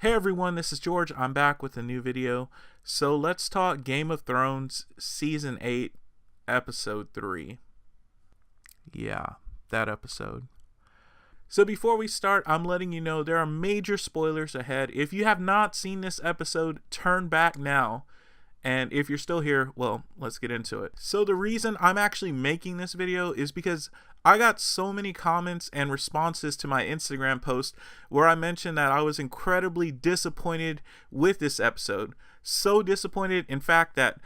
Hey everyone, this is George. I'm back with a new video. So let's talk Game of Thrones Season 8, Episode 3. Yeah, that episode. So before we start, I'm letting you know there are major spoilers ahead. If you have not seen this episode, turn back now. And if you're still here, well, let's get into it. So the reason I'm actually making this video is because I got so many comments and responses to my Instagram post where I mentioned that I was incredibly disappointed with this episode. So disappointed, in fact, that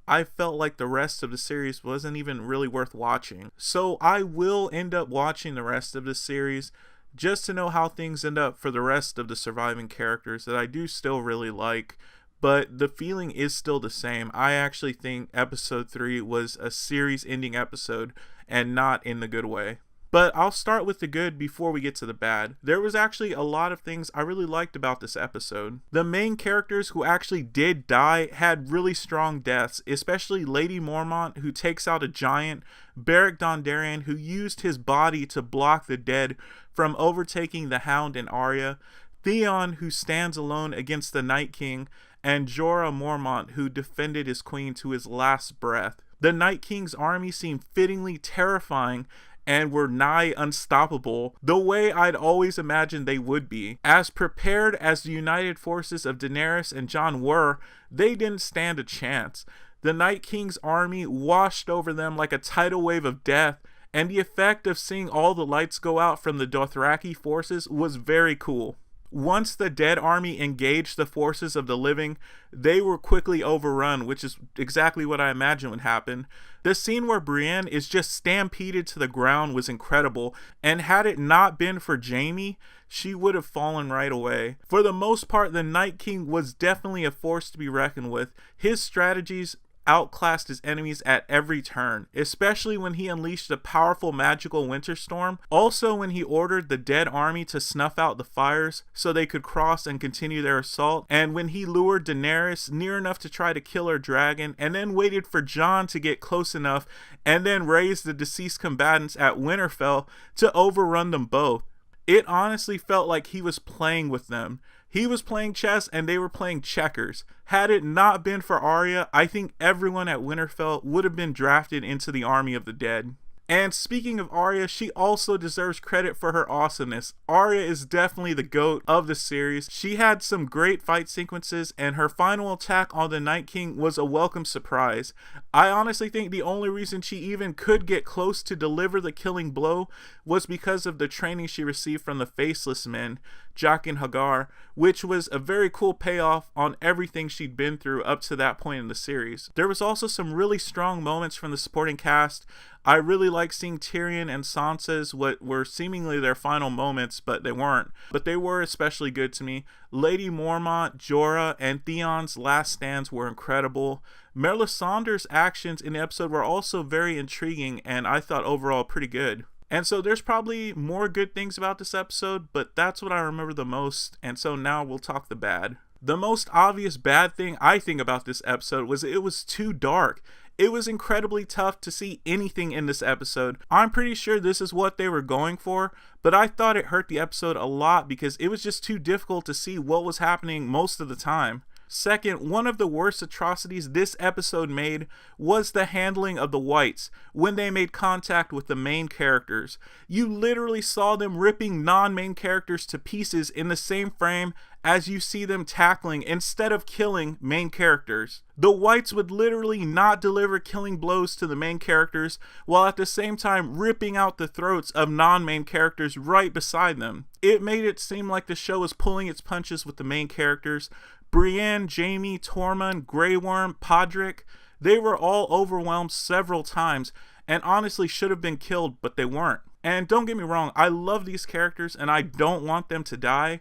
I felt like the rest of the series wasn't even really worth watching. So I will end up watching the rest of the series just to know how things end up for the rest of the surviving characters that I do still really like. But the feeling is still the same. I actually think episode 3 was a series-ending episode and not in the good way. But I'll start with the good before we get to the bad. There was actually a lot of things I really liked about this episode. The main characters who actually did die had really strong deaths, especially Lady Mormont, who takes out a giant, Beric Dondarrion, who used his body to block the dead from overtaking the Hound and Arya, Theon, who stands alone against the Night King, and Jorah Mormont, who defended his queen to his last breath. The Night King's army seemed fittingly terrifying and were nigh unstoppable, the way I'd always imagined they would be. As prepared as the united forces of Daenerys and Jon were, they didn't stand a chance. The Night King's army washed over them like a tidal wave of death, and the effect of seeing all the lights go out from the Dothraki forces was very cool. Once the dead army engaged the forces of the living, they were quickly overrun, which is exactly what I imagined would happen. The scene where Brienne is just stampeded to the ground was incredible, and had it not been for Jaime, she would have fallen right away. For the most part, the Night King was definitely a force to be reckoned with. His strategies outclassed his enemies at every turn, especially when he unleashed a powerful magical winter storm. Also when he ordered the dead army to snuff out the fires so they could cross and continue their assault, and when he lured Daenerys near enough to try to kill her dragon and then waited for Jon to get close enough and then raised the deceased combatants at Winterfell to overrun them both. It honestly felt like he was playing with them. He was playing chess and they were playing checkers. Had it not been for Arya, I think everyone at Winterfell would have been drafted into the army of the dead. And speaking of Arya, she also deserves credit for her awesomeness. Arya is definitely the GOAT of the series. She had some great fight sequences, and her final attack on the Night King was a welcome surprise. I honestly think the only reason she even could get close to deliver the killing blow was because of the training she received from the Faceless Men, Jaqen H'ghar, which was a very cool payoff on everything she'd been through up to that point in the series. There was also some really strong moments from the supporting cast. I really like seeing Tyrion and Sansa's what were seemingly their final moments, but they weren't. But they were especially good to me. Lady Mormont, Jorah, and Theon's last stands were incredible. Melisandre's actions in the episode were also very intriguing, and I thought overall pretty good. And so there's probably more good things about this episode, but that's what I remember the most, and so now we'll talk the bad. The most obvious bad thing I think about this episode was it was too dark. It was incredibly tough to see anything in this episode. I'm pretty sure this is what they were going for, but I thought it hurt the episode a lot because it was just too difficult to see what was happening most of the time. Second, one of the worst atrocities this episode made was the handling of the whites when they made contact with the main characters. You literally saw them ripping non-main characters to pieces in the same frame as you see them tackling instead of killing main characters. The whites would literally not deliver killing blows to the main characters while at the same time ripping out the throats of non-main characters right beside them. It made it seem like the show was pulling its punches with the main characters. Brienne, Jaime, Tormund, Grey Worm, Podrick, they were all overwhelmed several times and honestly should have been killed, but they weren't. And don't get me wrong, I love these characters and I don't want them to die,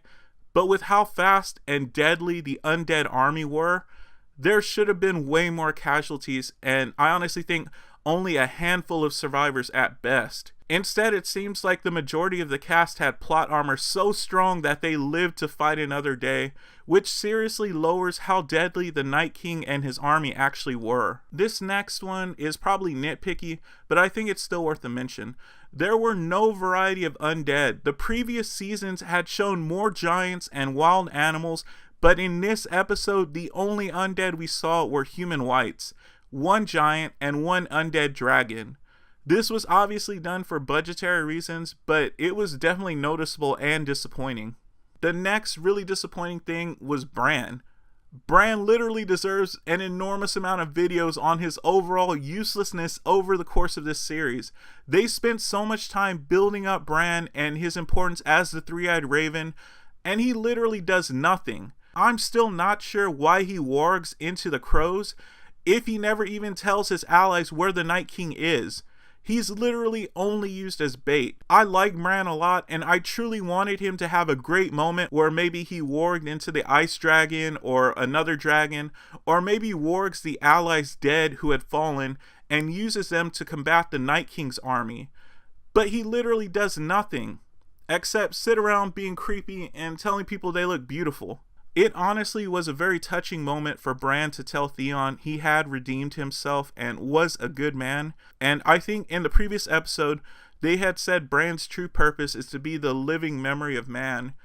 but with how fast and deadly the undead army were, there should have been way more casualties, and I honestly think only a handful of survivors at best. Instead, it seems like the majority of the cast had plot armor so strong that they lived to fight another day, which seriously lowers how deadly the Night King and his army actually were. This next one is probably nitpicky, but I think it's still worth a mention. There were no variety of undead. The previous seasons had shown more giants and wild animals, but in this episode, the only undead we saw were human wights, one giant and one undead dragon. This was obviously done for budgetary reasons, but it was definitely noticeable and disappointing. The next really disappointing thing was Bran. Bran literally deserves an enormous amount of videos on his overall uselessness over the course of this series. They spent so much time building up Bran and his importance as the Three-Eyed Raven, and he literally does nothing. I'm still not sure why he wargs into the crows if he never even tells his allies where the Night King is. He's literally only used as bait. I like Bran a lot, and I truly wanted him to have a great moment where maybe he warged into the ice dragon or another dragon, or maybe wargs the allies dead who had fallen and uses them to combat the Night King's army. But he literally does nothing, except sit around being creepy and telling people they look beautiful. It honestly was a very touching moment for Bran to tell Theon he had redeemed himself and was a good man. And I think in the previous episode, they had said Bran's true purpose is to be the living memory of man.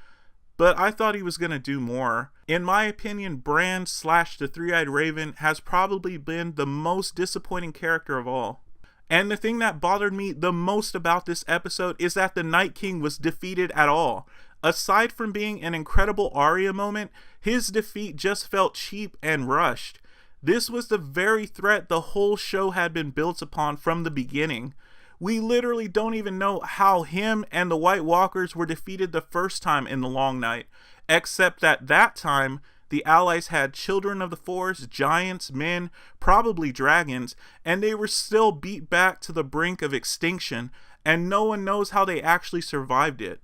But I thought he was going to do more. In my opinion, Bran / the Three-Eyed Raven has probably been the most disappointing character of all. And the thing that bothered me the most about this episode is that the Night King was defeated at all. Aside from being an incredible Arya moment, his defeat just felt cheap and rushed. This was the very threat the whole show had been built upon from the beginning. We literally don't even know how him and the White Walkers were defeated the first time in the Long Night, except that time, the allies had children of the forest, giants, men, probably dragons, and they were still beat back to the brink of extinction, and no one knows how they actually survived it.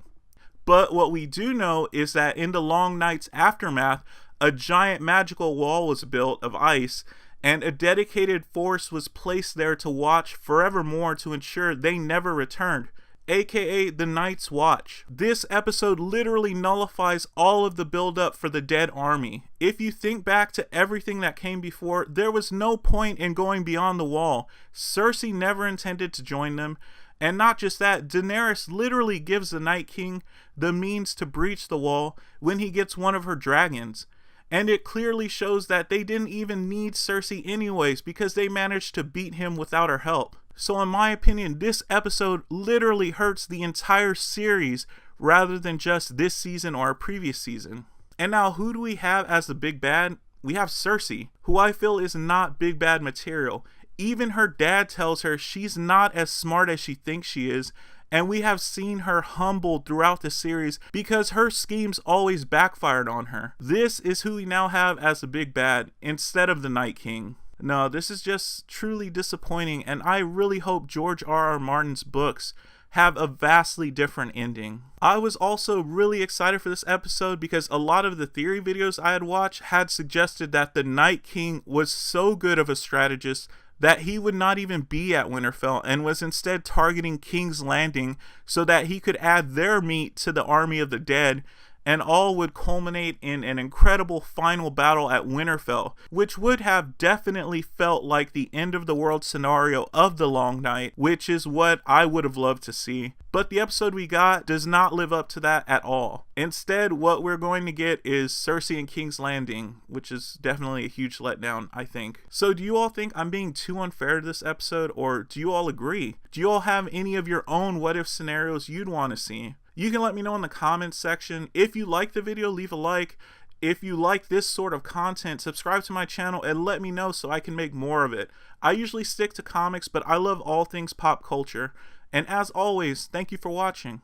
But what we do know is that in the Long Night's aftermath, a giant magical wall was built of ice, and a dedicated force was placed there to watch forevermore to ensure they never returned, aka the Night's Watch. This episode literally nullifies all of the build-up for the dead army. If you think back to everything that came before, there was no point in going beyond the wall. Cersei never intended to join them. And not just that, Daenerys literally gives the Night King the means to breach the wall when he gets one of her dragons. And it clearly shows that they didn't even need Cersei anyways because they managed to beat him without her help. So in my opinion, this episode literally hurts the entire series rather than just this season or a previous season. And now who do we have as the big bad? We have Cersei, who I feel is not big bad material. Even her dad tells her she's not as smart as she thinks she is, and we have seen her humbled throughout the series because her schemes always backfired on her. This is who we now have as the big bad instead of the Night King. No, this is just truly disappointing, and I really hope George R.R. Martin's books have a vastly different ending. I was also really excited for this episode because a lot of the theory videos I had watched had suggested that the Night King was so good of a strategist that he would not even be at Winterfell and was instead targeting King's Landing so that he could add their meat to the army of the dead, and all would culminate in an incredible final battle at Winterfell, which would have definitely felt like the end of the world scenario of the Long Night, which is what I would have loved to see. But the episode we got does not live up to that at all. Instead, what we're going to get is Cersei and King's Landing, which is definitely a huge letdown, I think. So do you all think I'm being too unfair to this episode, or do you all agree? Do you all have any of your own what-if scenarios you'd want to see? You can let me know in the comments section. If you like the video, leave a like. If you like this sort of content, subscribe to my channel and let me know so I can make more of it. I usually stick to comics, but I love all things pop culture. And as always, thank you for watching.